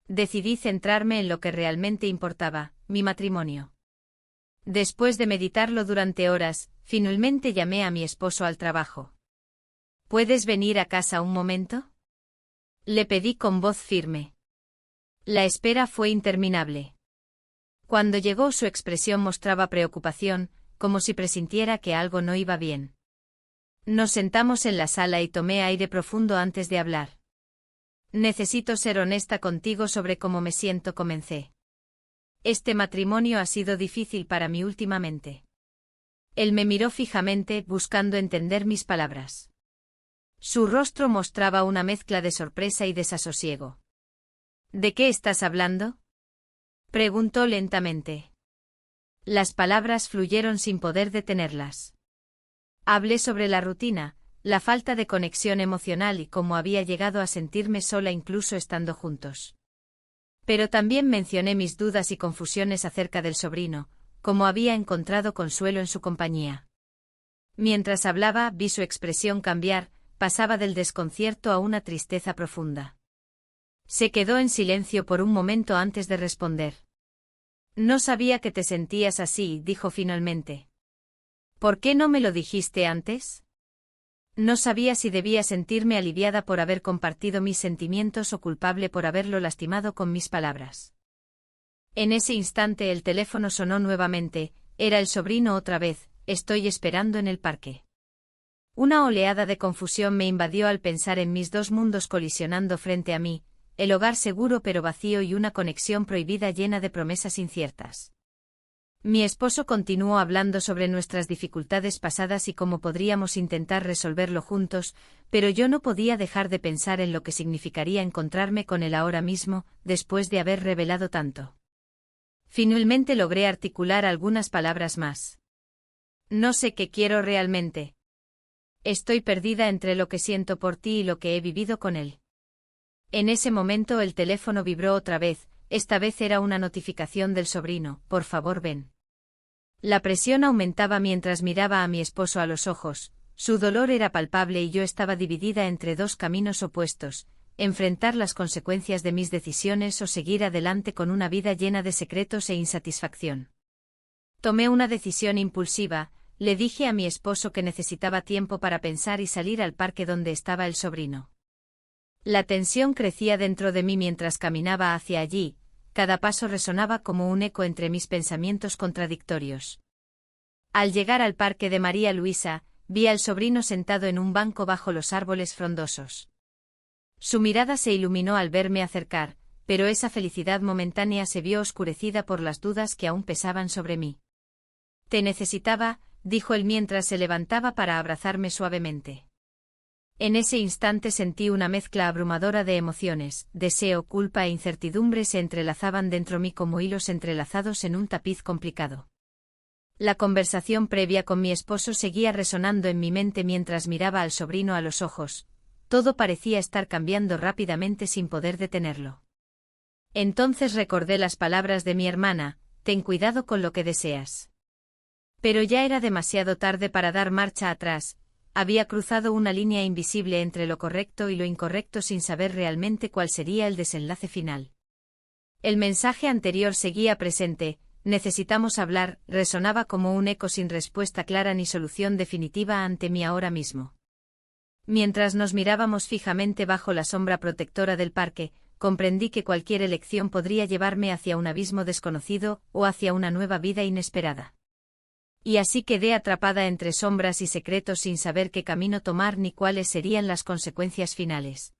Decidí centrarme en lo que realmente importaba, mi matrimonio. Después de meditarlo durante horas, finalmente llamé a mi esposo al trabajo. ¿Puedes venir a casa un momento? Le pedí con voz firme. La espera fue interminable. Cuando llegó, su expresión mostraba preocupación, como si presintiera que algo no iba bien. Nos sentamos en la sala y tomé aire profundo antes de hablar. Necesito ser honesta contigo sobre cómo me siento, comencé. Este matrimonio ha sido difícil para mí últimamente. Él me miró fijamente, buscando entender mis palabras. Su rostro mostraba una mezcla de sorpresa y desasosiego. ¿De qué estás hablando?, preguntó lentamente. Las palabras fluyeron sin poder detenerlas. Hablé sobre la rutina, la falta de conexión emocional y cómo había llegado a sentirme sola incluso estando juntos. Pero también mencioné mis dudas y confusiones acerca del sobrino, cómo había encontrado consuelo en su compañía. Mientras hablaba, vi su expresión cambiar, pasaba del desconcierto a una tristeza profunda. Se quedó en silencio por un momento antes de responder. No sabía que te sentías así, dijo finalmente. ¿Por qué no me lo dijiste antes? No sabía si debía sentirme aliviada por haber compartido mis sentimientos o culpable por haberlo lastimado con mis palabras. En ese instante el teléfono sonó nuevamente, era el sobrino otra vez, estoy esperando en el parque. Una oleada de confusión me invadió al pensar en mis dos mundos colisionando frente a mí, el hogar seguro pero vacío y una conexión prohibida llena de promesas inciertas. Mi esposo continuó hablando sobre nuestras dificultades pasadas y cómo podríamos intentar resolverlo juntos, pero yo no podía dejar de pensar en lo que significaría encontrarme con él ahora mismo, después de haber revelado tanto. Finalmente logré articular algunas palabras más. No sé qué quiero realmente. Estoy perdida entre lo que siento por ti y lo que he vivido con él. En ese momento el teléfono vibró otra vez, esta vez era una notificación del sobrino, por favor ven. La presión aumentaba mientras miraba a mi esposo a los ojos, su dolor era palpable y yo estaba dividida entre dos caminos opuestos, enfrentar las consecuencias de mis decisiones o seguir adelante con una vida llena de secretos e insatisfacción. Tomé una decisión impulsiva, le dije a mi esposo que necesitaba tiempo para pensar y salir al parque donde estaba el sobrino. La tensión crecía dentro de mí mientras caminaba hacia allí, cada paso resonaba como un eco entre mis pensamientos contradictorios. Al llegar al parque de María Luisa, vi al sobrino sentado en un banco bajo los árboles frondosos. Su mirada se iluminó al verme acercar, pero esa felicidad momentánea se vio oscurecida por las dudas que aún pesaban sobre mí. Te necesitaba, dijo él mientras se levantaba para abrazarme suavemente. En ese instante sentí una mezcla abrumadora de emociones, deseo, culpa e incertidumbre se entrelazaban dentro mí como hilos entrelazados en un tapiz complicado. La conversación previa con mi esposo seguía resonando en mi mente mientras miraba al sobrino a los ojos. Todo parecía estar cambiando rápidamente sin poder detenerlo. Entonces recordé las palabras de mi hermana, ten cuidado con lo que deseas. Pero ya era demasiado tarde para dar marcha atrás. Había cruzado una línea invisible entre lo correcto y lo incorrecto sin saber realmente cuál sería el desenlace final. El mensaje anterior seguía presente, necesitamos hablar, resonaba como un eco sin respuesta clara ni solución definitiva ante mí ahora mismo. Mientras nos mirábamos fijamente bajo la sombra protectora del parque, comprendí que cualquier elección podría llevarme hacia un abismo desconocido o hacia una nueva vida inesperada. Y así quedé atrapada entre sombras y secretos sin saber qué camino tomar ni cuáles serían las consecuencias finales.